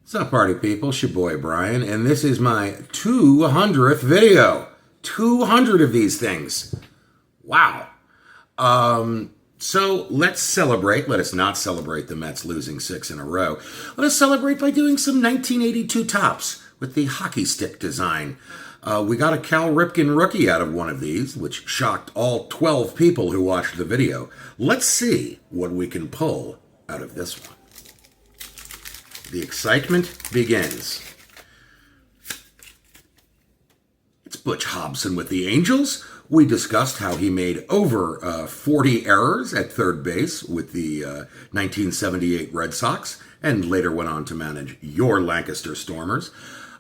What's up, party people? It's your boy Brian, and this is my 200th video. 200 of these things. Wow. So let's celebrate. Let us not celebrate the Mets losing 6 in a row. Let us celebrate by doing some 1982 tops with the hockey stick design. We got a Cal Ripken rookie out of one of these, which shocked all 12 people who watched the video. Let's see what we can pull out of this one. The excitement begins. It's Butch Hobson with the Angels. We discussed how he made over 40 errors at third base with the 1978 Red Sox and later went on to manage your Lancaster Stormers.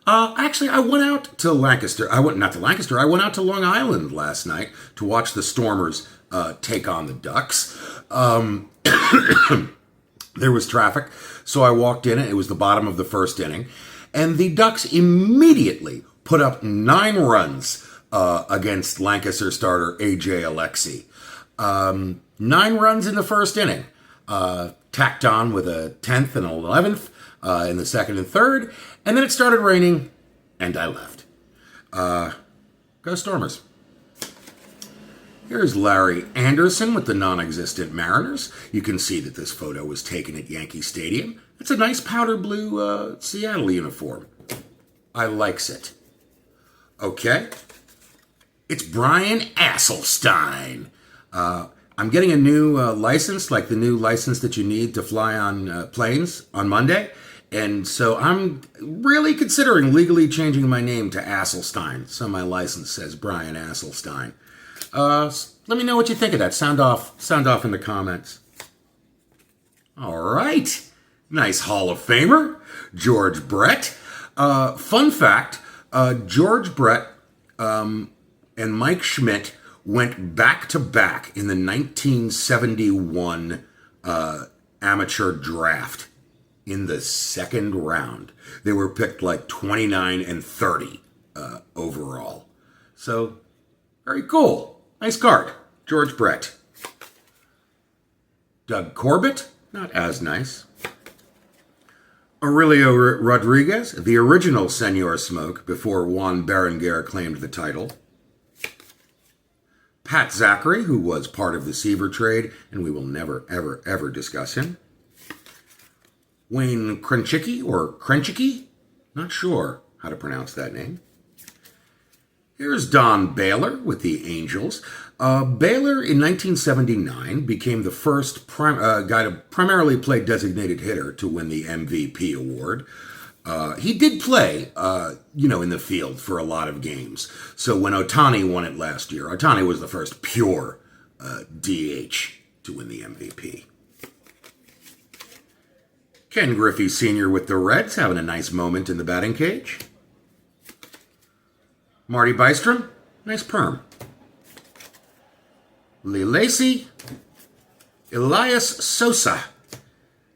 Actually, I went out to Lancaster. I went out to Long Island last night to watch the Stormers take on the Ducks. There was traffic, so I walked in. It was the bottom of the first inning, and the Ducks immediately put up 9 runs against Lancaster starter A.J. Alexy. 9 runs in the first inning, tacked on with a 10th and 11th in the second and third, and then it started raining, and I left. Go Stormers. Here's Larry Anderson with the non-existent Mariners. You can see that this photo was taken at Yankee Stadium. It's a nice powder blue Seattle uniform. I likes it. Okay. It's Brian Asselstein. I'm getting a new license, like the new license that you need to fly on planes on Monday. And so I'm really considering legally changing my name to Asselstein. So my license says Brian Asselstein. Let me know what you think of that. Sound off in the comments. All right. Nice Hall of Famer, George Brett. Fun fact, George Brett and Mike Schmidt went back-to-back in the 1971 amateur draft in the second round. They were picked like 29 and 30 overall. So, very cool. Nice card. George Brett. Doug Corbett, not as nice. Aurelio Rodriguez, the original Senor Smoke before Juan Berenguer claimed the title. Pat Zachary, who was part of the Seaver trade, and we will never, ever, ever discuss him. Wayne Krenchicki, not sure how to pronounce that name. Here's Don Baylor with the Angels. Baylor in 1979 became the first guy to primarily play designated hitter to win the MVP award. He did play, in the field for a lot of games. So when Ohtani won it last year, Ohtani was the first pure DH to win the MVP. Ken Griffey Sr. with the Reds having a nice moment in the batting cage. Marty Bystrom, nice perm. Lee Lacy, Elias Sosa,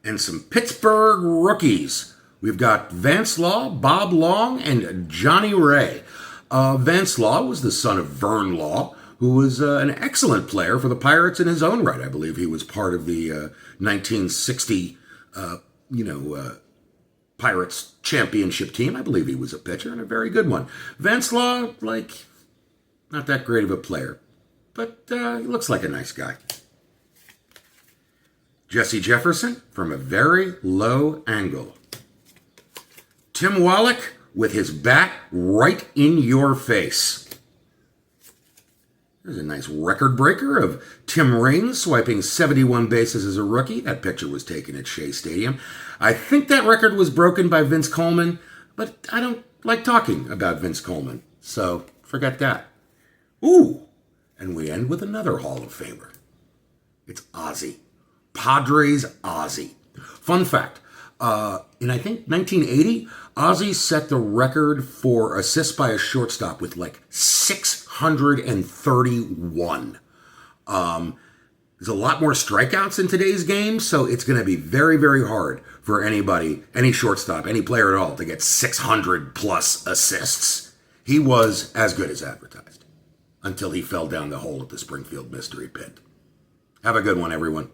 and some Pittsburgh rookies. We've got Vance Law, Bob Long, and Johnny Ray. Vance Law was the son of Vern Law, who was an excellent player for the Pirates in his own right. I believe he was part of the 1960, Pirates championship team. I believe he was a pitcher and a very good one. Vance Law, not that great of a player, but he looks like a nice guy. Jesse Jefferson from a very low angle. Tim Wallach with his bat right in your face. There's a nice record breaker of Tim Raines swiping 71 bases as a rookie. That picture was taken at Shea Stadium. I think that record was broken by Vince Coleman, but I don't like talking about Vince Coleman, so forget that. Ooh, and we end with another Hall of Famer. It's Ozzie. Padres Ozzie. Fun fact, in I think 1980, Ozzie set the record for assists by a shortstop with 631. There's a lot more strikeouts in today's game, so it's going to be very, very hard for anybody, any shortstop, any player at all, to get 600 plus assists. He was as good as advertised until he fell down the hole at the Springfield Mystery Pit. Have a good one, everyone.